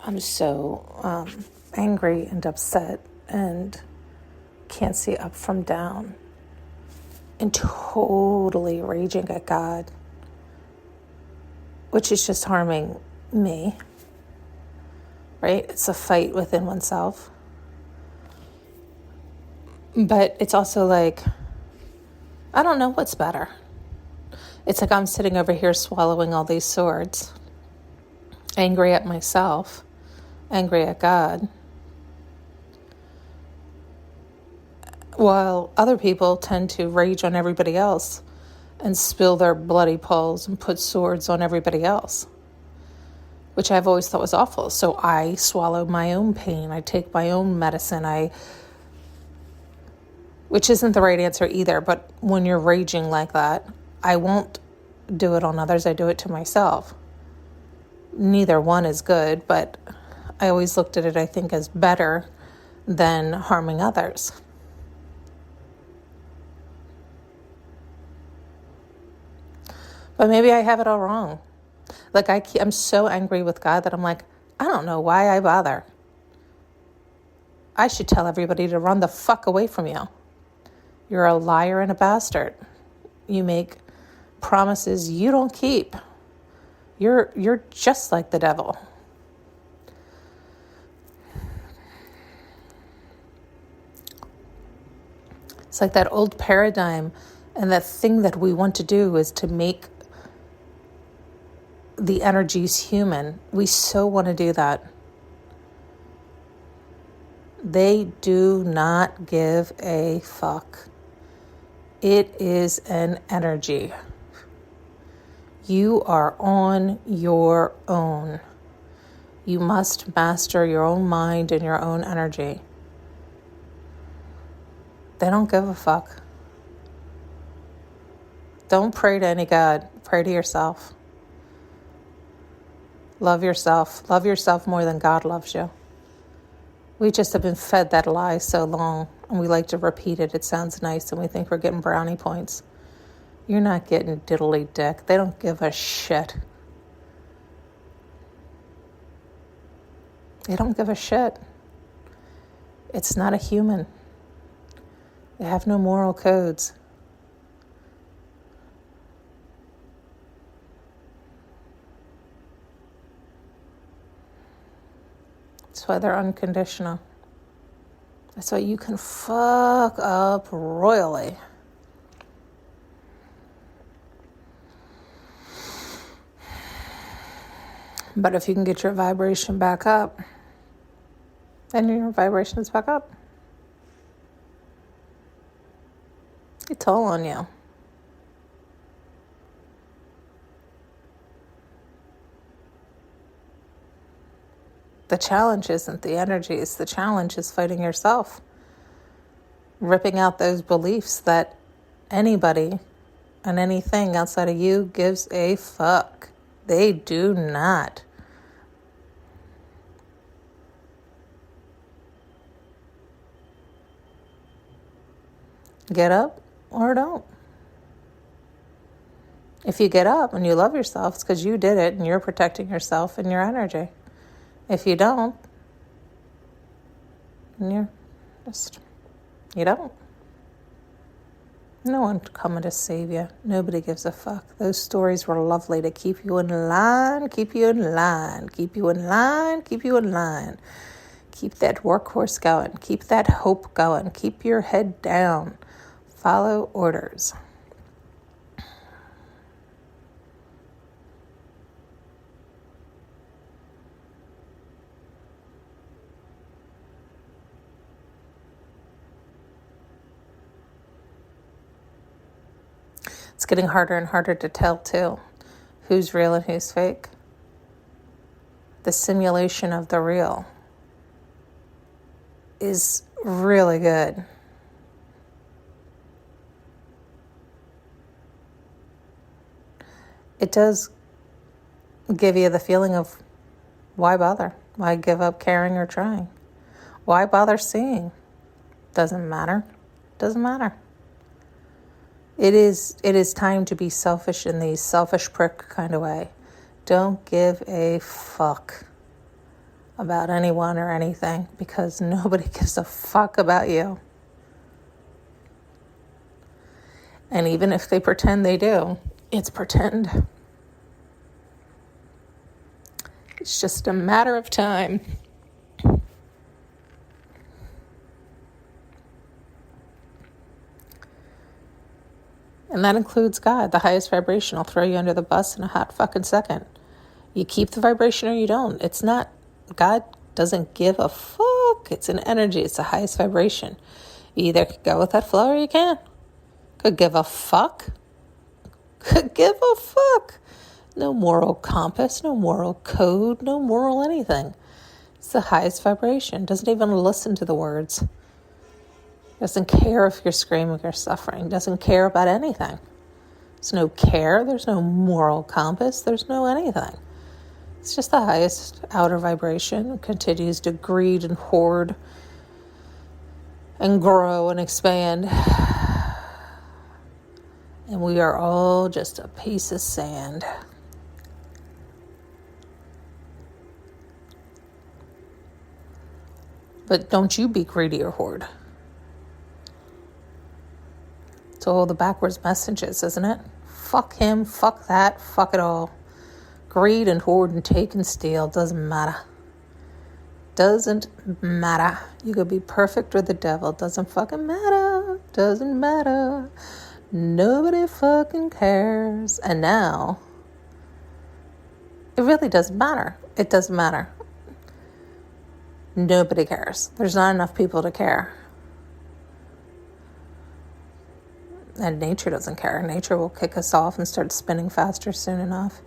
I'm so angry and upset and can't see up from down and totally raging at God, which is just harming me, right? It's a fight within oneself. But it's also like, I don't know what's better. It's like I'm sitting over here swallowing all these swords, angry at myself, angry at God, while other people tend to rage on everybody else and spill their bloody pulls and put swords on everybody else, which I've always thought was awful. So I swallow my own pain. I take my own medicine. Which isn't the right answer either, but when you're raging like that, I won't do it on others. I do it to myself. Neither one is good, but I always looked at it, I think, as better than harming others. But maybe I have it all wrong. Like I'm so angry with God that I'm like, I don't know why I bother. I should tell everybody to run the fuck away from you. You're a liar and a bastard. You make promises you don't keep. You're just like the devil. It's like that old paradigm, and that thing that we want to do is to make the energies human. We so want to do that. They do not give a fuck. It is an energy. You are on your own. You must master your own mind and your own energy. They don't give a fuck. Don't pray to any God. Pray to yourself. Love yourself. Love yourself more than God loves you. We just have been fed that lie so long, and we like to repeat it. It sounds nice, and we think we're getting brownie points. You're not getting diddly dick. They don't give a shit. They don't give a shit. It's not a human. They have no moral codes. That's why they're unconditional. That's why you can fuck up royally. But if you can get your vibration back up, then your vibration is back up. It's all on you. The challenge isn't the energies. The challenge is fighting yourself. Ripping out those beliefs that anybody and anything outside of you gives a fuck. They do not. Get up or don't. If you get up and you love yourself, it's because you did it and you're protecting yourself and your energy. If you don't, then you don't. No one coming to save you. Nobody gives a fuck. Those stories were lovely to keep you in line, keep you in line, keep you in line, keep you in line. Keep that workhorse going. Keep that hope going. Keep your head down. Follow orders. It's getting harder and harder to tell, too, who's real and who's fake. The simulation of the real is really good. It does give you the feeling of why bother? Why give up caring or trying? Why bother seeing? Doesn't matter. Doesn't matter. It is time to be selfish in the selfish prick kind of way. Don't give a fuck about anyone or anything, because nobody gives a fuck about you. And even if they pretend they do, it's pretend. It's just a matter of time. And that includes God, the highest vibration. I'll throw you under the bus in a hot fucking second. You keep the vibration or you don't. It's not, God doesn't give a fuck. It's an energy. It's the highest vibration. You either could go with that flow or you can't. Could give a fuck. Could give a fuck. No moral compass, no moral code, no moral anything. It's the highest vibration. Doesn't even listen to the words. Doesn't care if you're screaming or suffering. Doesn't care about anything. There's no care. There's no moral compass. There's no anything. It's just the highest outer vibration. It continues to greed and hoard and grow and expand. And we are all just a piece of sand. But don't you be greedy or hoard. It's all the backwards messages, isn't it? Fuck him, fuck that, fuck it all. Greed and hoard and take and steal doesn't matter. Doesn't matter. You could be perfect or the devil. Doesn't fucking matter. Doesn't matter. Nobody fucking cares. And now, it really doesn't matter. It doesn't matter. Nobody cares. There's not enough people to care. And nature doesn't care. Nature will kick us off and start spinning faster soon enough.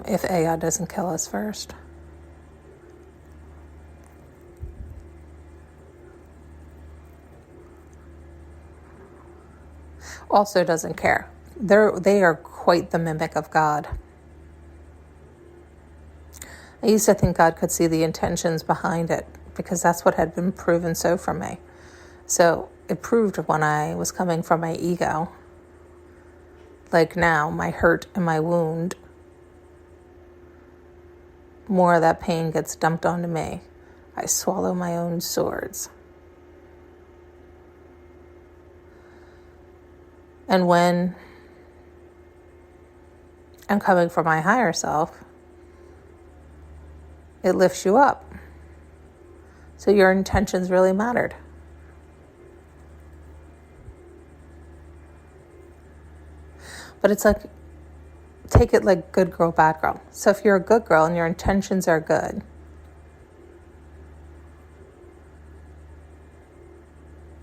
If AI doesn't kill us first. Also doesn't care. They are quite the mimic of God. I used to think God could see the intentions behind it, because that's what had been proven so for me. So it proved when I was coming from my ego. Like now, my hurt and my wound, more of that pain gets dumped onto me. I swallow my own swords. And when I'm coming from my higher self, it lifts you up. So your intentions really mattered. But it's like, take it like good girl, bad girl. So if you're a good girl and your intentions are good,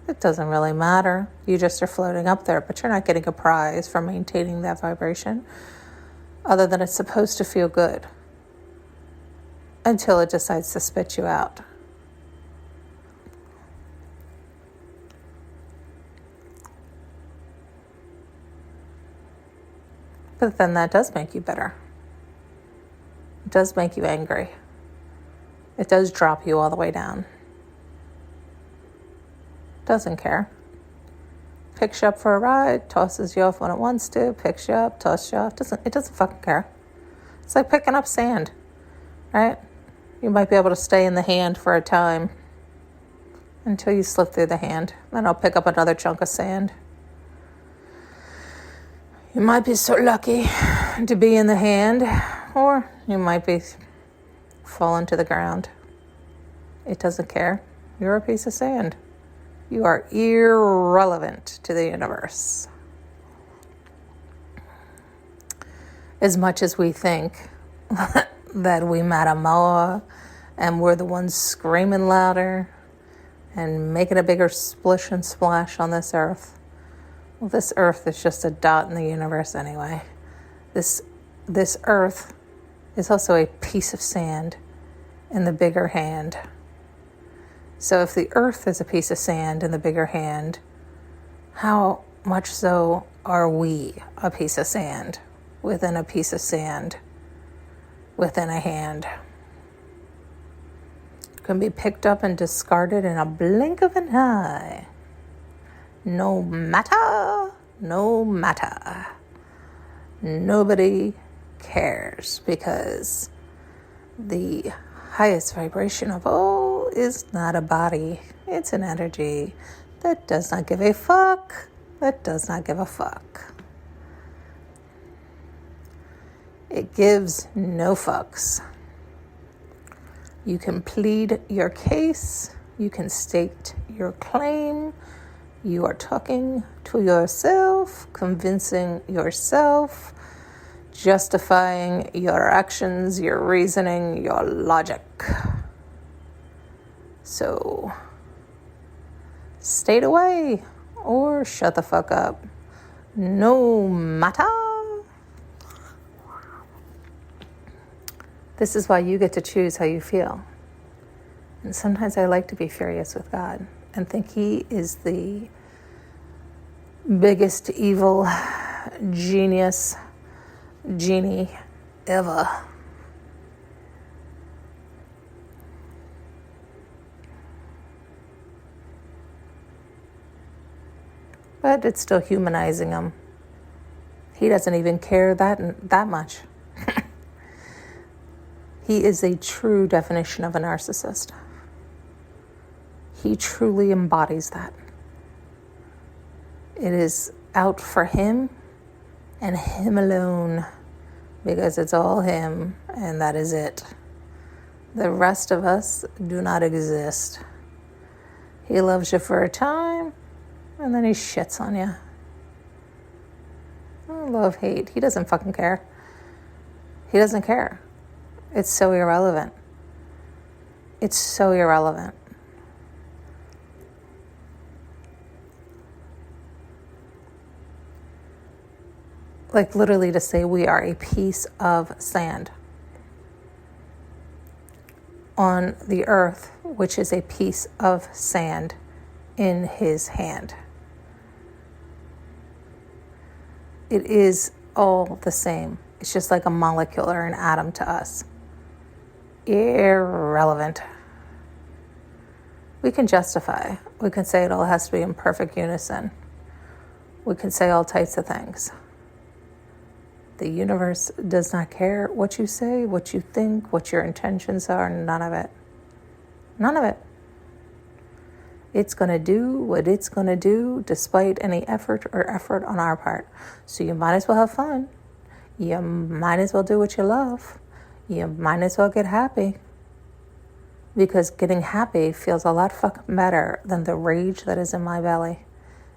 it doesn't really matter. You just are floating up there, but you're not getting a prize for maintaining that vibration, other than it's supposed to feel good until it decides to spit you out. But then that does make you bitter. It does make you angry. It does drop you all the way down. Doesn't care. Picks you up for a ride, tosses you off when it wants to, picks you up, tosses you off. It doesn't fucking care. It's like picking up sand, right? You might be able to stay in the hand for a time until you slip through the hand. Then I'll pick up another chunk of sand. You might be so lucky to be in the hand, or you might be falling to the ground. It doesn't care. You're a piece of sand. You are irrelevant to the universe. As much as we think that we matter more and we're the ones screaming louder and making a bigger splish and splash on this earth, well, this earth is just a dot in the universe anyway. This earth is also a piece of sand in the bigger hand. So if the earth is a piece of sand in the bigger hand, how much so are we a piece of sand within a piece of sand within a hand? Can be picked up and discarded in a blink of an eye. No matter. Nobody cares, because the highest vibration of all is not a body. It's an energy that does not give a fuck. That does not give a fuck. It gives no fucks. You can plead your case. You can state your claim. You are talking to yourself, convincing yourself, justifying your actions, your reasoning, your logic. So, state away or shut the fuck up. No matter. This is why you get to choose how you feel. And sometimes I like to be furious with God and think He is the biggest evil genie ever. But it's still humanizing Him. He doesn't even care that much. He is a true definition of a narcissist. He truly embodies that. It is out for him and him alone, because it's all him and that is it. The rest of us do not exist. He loves you for a time and then he shits on you. Oh, love, hate. He doesn't fucking care. He doesn't care. It's so irrelevant. It's so irrelevant. Like literally to say we are a piece of sand on the earth, which is a piece of sand in His hand. It is all the same. It's just like a molecule or an atom to us. Irrelevant. We can justify. We can say it all has to be in perfect unison. We can say all types of things. The universe does not care what you say, what you think, what your intentions are. None of it. None of it. It's going to do what it's going to do despite any effort on our part. So you might as well have fun. You might as well do what you love. You might as well get happy. Because getting happy feels a lot fucking better than the rage that is in my belly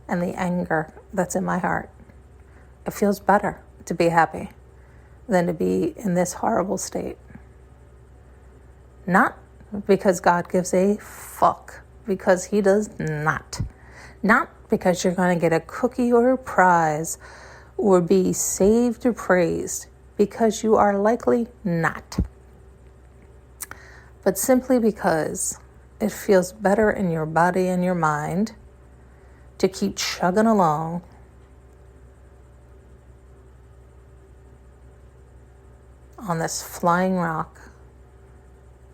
and the anger that's in my heart. It feels better to be happy than to be in this horrible state. Not because God gives a fuck, because He does not. Not because you're going to get a cookie or a prize or be saved or praised, because you are likely not. But simply because it feels better in your body and your mind to keep chugging along on this flying rock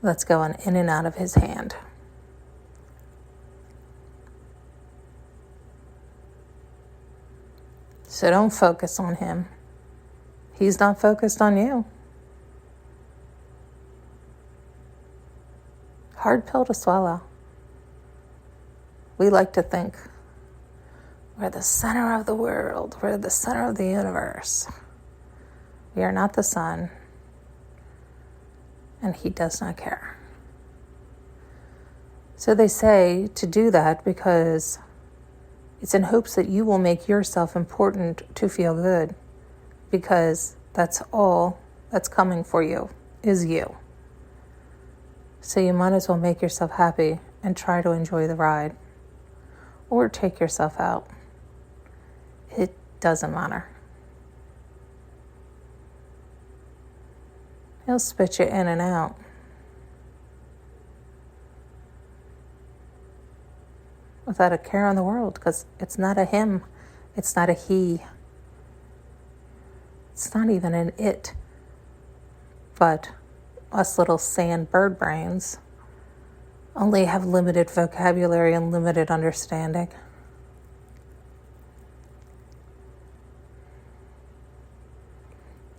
that's going in and out of His hand. So don't focus on Him. He's not focused on you. Hard pill to swallow. We like to think we're the center of the world. We're the center of the universe. We are not the sun. And He does not care. So they say to do that because it's in hopes that you will make yourself important to feel good. Because that's all that's coming for you, is you. So you might as well make yourself happy and try to enjoy the ride. Or take yourself out. It doesn't matter. He'll spit you in and out. Without a care in the world, because it's not a him. It's not a he. It's not even an it. But us little sand bird brains only have limited vocabulary and limited understanding.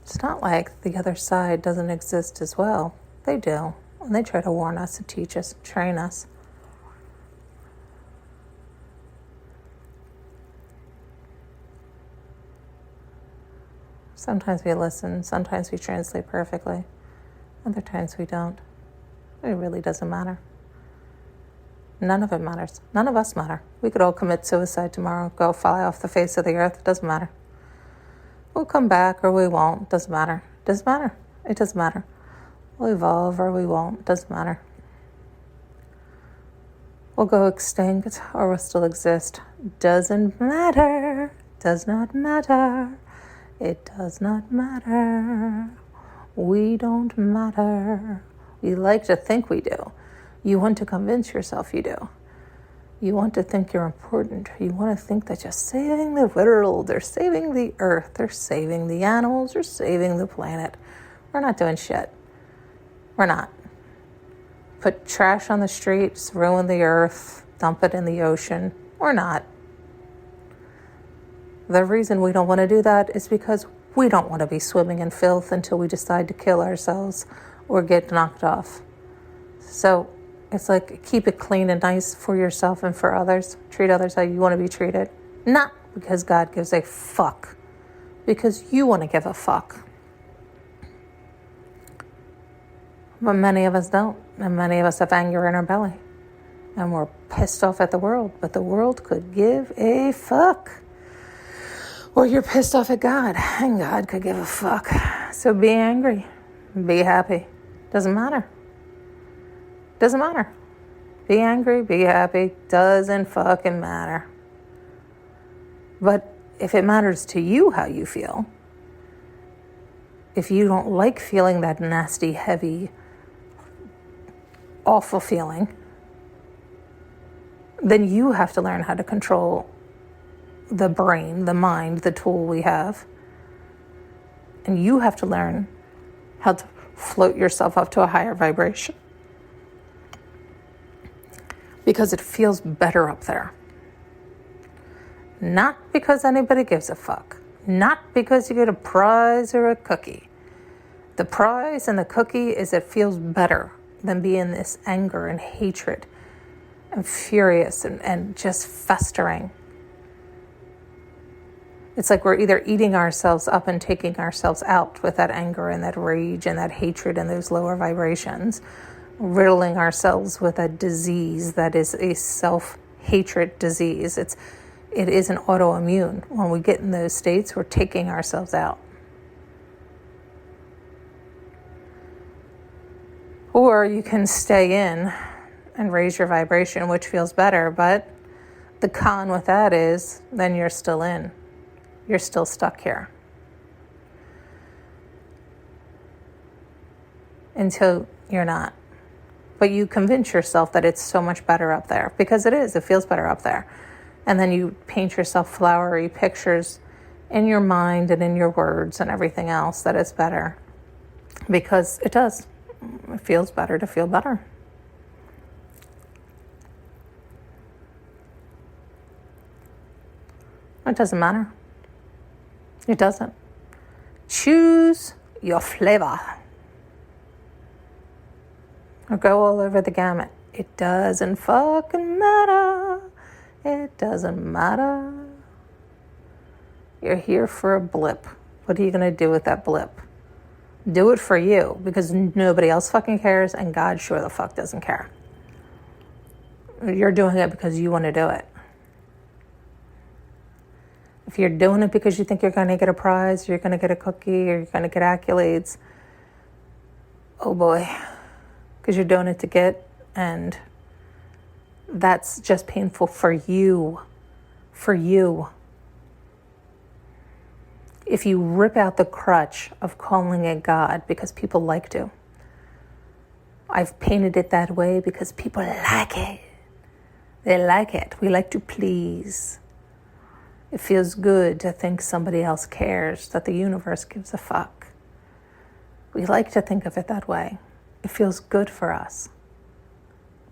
It's not like the other side doesn't exist as well. They do. And they try to warn us and teach us, train us. Sometimes we listen, sometimes we translate perfectly, other times we don't. It really doesn't matter. None of it matters. None of us matter. We could all commit suicide tomorrow, go fly off the face of the earth. It doesn't matter. We'll come back or we won't. It doesn't matter. It doesn't matter. It doesn't matter. We'll evolve or we won't. It doesn't matter. We'll go extinct or we'll still exist. Doesn't matter. Does not matter. It does not matter. We don't matter. We like to think we do. You want to convince yourself you do. You want to think you're important. You want to think that you're saving the world, or saving the earth, or saving the animals, or saving the planet. We're not doing shit. We're not. Put trash on the streets, ruin the earth, dump it in the ocean. We're not. The reason we don't want to do that is because we don't want to be swimming in filth until we decide to kill ourselves or get knocked off. So it's like, keep it clean and nice for yourself and for others. Treat others how you want to be treated. Not because God gives a fuck. Because you want to give a fuck. But many of us don't. And many of us have anger in our belly. And we're pissed off at the world. But the world could give a fuck. Or you're pissed off at God, and God could give a fuck. So be angry, be happy. Doesn't matter. Doesn't matter. Be angry, be happy. Doesn't fucking matter. But if it matters to you how you feel, if you don't like feeling that nasty, heavy, awful feeling, then you have to learn how to control the brain, the mind, the tool we have. And you have to learn how to float yourself up to a higher vibration. Because it feels better up there. Not because anybody gives a fuck. Not because you get a prize or a cookie. The prize and the cookie is it feels better than being this anger and hatred and furious and just festering. It's like we're either eating ourselves up and taking ourselves out with that anger and that rage and that hatred and those lower vibrations, riddling ourselves with a disease that is a self-hatred disease. It is an autoimmune. When we get in those states, we're taking ourselves out. Or you can stay in and raise your vibration, which feels better, but the con with that is then you're still in. You're still stuck here. Until you're not. But you convince yourself that it's so much better up there. Because it is. It feels better up there. And then you paint yourself flowery pictures in your mind and in your words and everything else that it's better. Because it does. It feels better to feel better. It doesn't matter. It doesn't. Choose your flavor. Or go all over the gamut. It doesn't fucking matter. It doesn't matter. You're here for a blip. What are you going to do with that blip? Do it for you, because nobody else fucking cares, and God sure the fuck doesn't care. You're doing it because you want to do it. If you're doing it because you think you're going to get a prize, you're going to get a cookie, or you're going to get accolades, oh boy, because you're doing it to get, and that's just painful for you. For you. If you rip out the crutch of calling it God, because people like to. I've painted it that way because people like it. They like it. We like to please. It feels good to think somebody else cares, that the universe gives a fuck. We like to think of it that way. It feels good for us.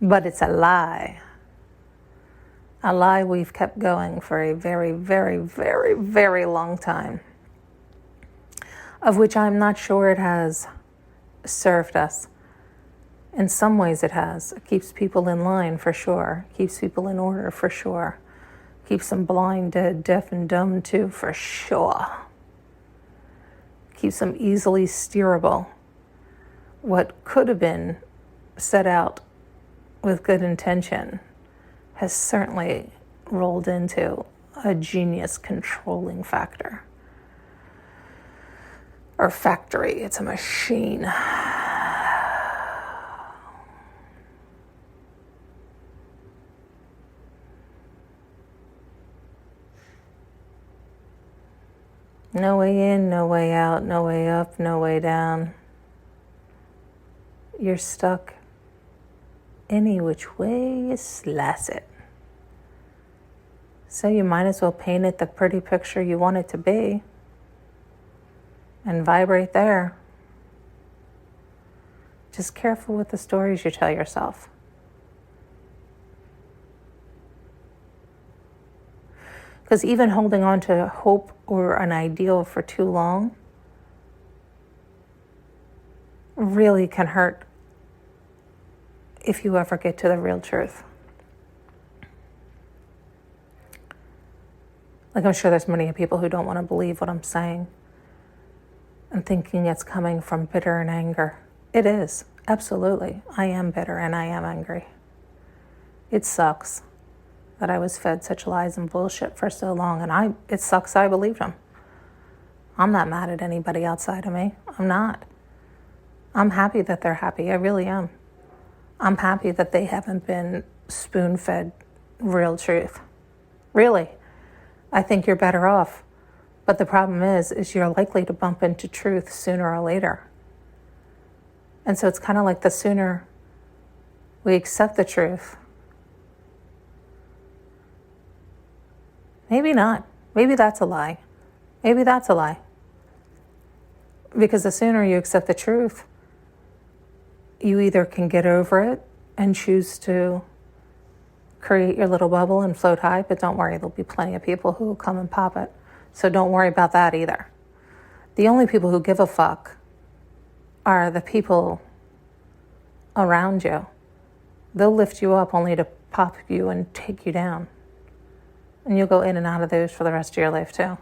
But it's a lie. A lie we've kept going for a very, very, very, very long time. of which I'm not sure it has served us. In some ways it has. It keeps people in line for sure. Keeps people in order for sure. Keeps them blind, dead, deaf, and dumb too for sure. Keeps them easily steerable. What could have been set out with good intention has certainly rolled into a genius controlling factor. Or factory. It's a machine. No way in, no way out, no way up, no way down. You're stuck any which way you slice it. So you might as well paint it the pretty picture you want it to be and vibrate there. Just careful with the stories you tell yourself. Because even holding on to hope or an ideal for too long really can hurt if you ever get to the real truth. Like, I'm sure there's many people who don't want to believe what I'm saying and thinking it's coming from bitter and anger. It is, absolutely. I am bitter and I am angry. It sucks that I was fed such lies and bullshit for so long, and it sucks I believed them. I'm not mad at anybody outside of me. I'm not. I'm happy that they're happy. I really am. I'm happy that they haven't been spoon-fed real truth. Really. I think you're better off. But the problem is you're likely to bump into truth sooner or later. And so it's kind of like the sooner we accept the truth. Maybe not. Maybe that's a lie. Maybe that's a lie. Because the sooner you accept the truth, you either can get over it and choose to create your little bubble and float high, but don't worry, there'll be plenty of people who will come and pop it. So don't worry about that either. The only people who give a fuck are the people around you. They'll lift you up only to pop you and take you down. And you'll go in and out of those for the rest of your life too.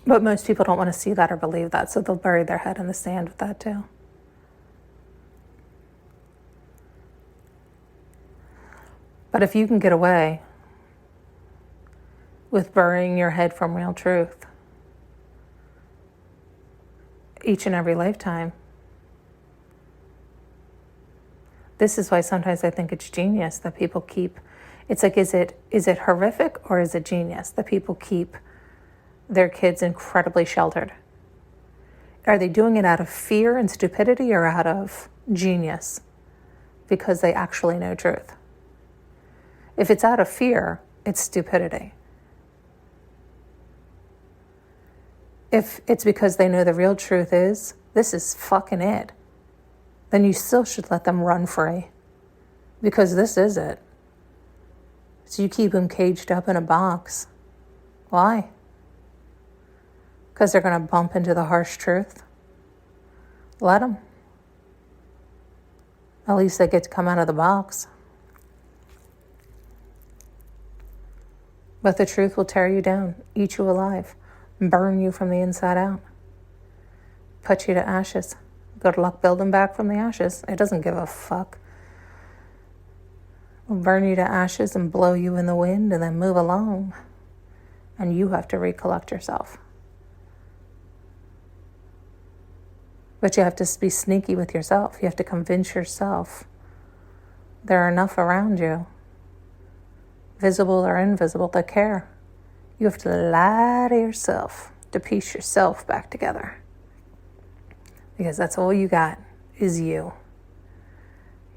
But most people don't want to see that or believe that, so they'll bury their head in the sand with that too. But if you can get away with burying your head from real truth each and every lifetime, this is why sometimes I think it's genius that people keep. It's like, is it horrific or is it genius that people keep their kids incredibly sheltered? Are they doing it out of fear and stupidity or out of genius because they actually know truth? If it's out of fear, it's stupidity. If it's because they know the real truth is, this is fucking it, then you still should let them run free. Because this is it. So you keep them caged up in a box. Why? Because they're going to bump into the harsh truth? Let them. At least they get to come out of the box. But the truth will tear you down, eat you alive, burn you from the inside out, put you to ashes. Good luck building back from the ashes. It doesn't give a fuck. It'll burn you to ashes and blow you in the wind and then move along. And you have to recollect yourself. But you have to be sneaky with yourself. You have to convince yourself there are enough around you, visible or invisible, that care. You have to lie to yourself to piece yourself back together. Because that's all you got is you.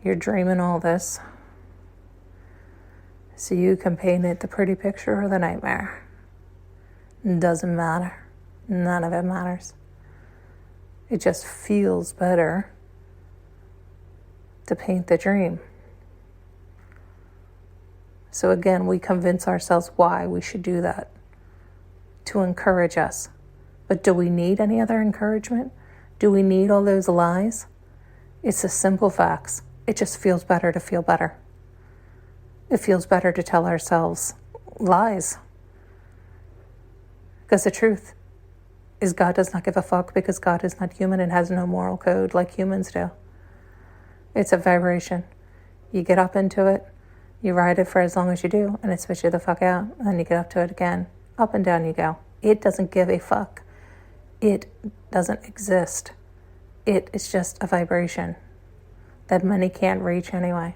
You're dreaming all this so you can paint it the pretty picture or the nightmare. It doesn't matter. None of it matters. It just feels better to paint the dream. So again, we convince ourselves why we should do that to encourage us. But do we need any other encouragement? Do we need all those lies? It's the simple facts. It just feels better to feel better. It feels better to tell ourselves lies. Because the truth is God does not give a fuck, because God is not human and has no moral code like humans do. It's a vibration. You get up into it, you ride it for as long as you do, and it spits you the fuck out. And then you get up to it again. Up and down you go. It doesn't give a fuck. It doesn't exist. It is just a vibration that many can't reach anyway.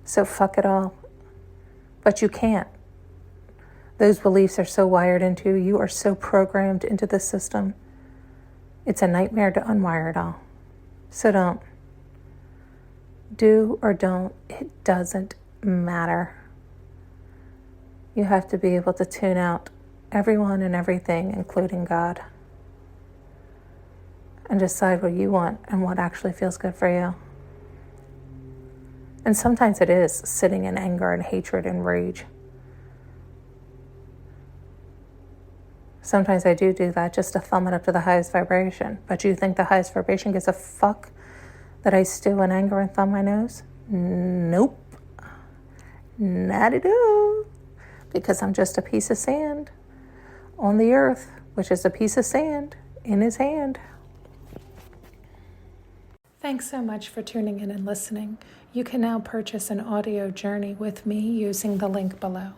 So fuck it all. But you can't. Those beliefs are so wired into you. You are so programmed into the system. It's a nightmare to unwire it all. So don't. Do or don't. It doesn't matter. You have to be able to tune out everyone and everything, including God, and decide what you want and what actually feels good for you. And sometimes it is sitting in anger and hatred and rage. Sometimes I do that just to thumb it up to the highest vibration. But you think the highest vibration gives a fuck that I stew in anger and thumb my nose? Nope. Not at all. Because I'm just a piece of sand on the earth, which is a piece of sand in his hand. Thanks so much for tuning in and listening. You can now purchase an audio journey with me using the link below.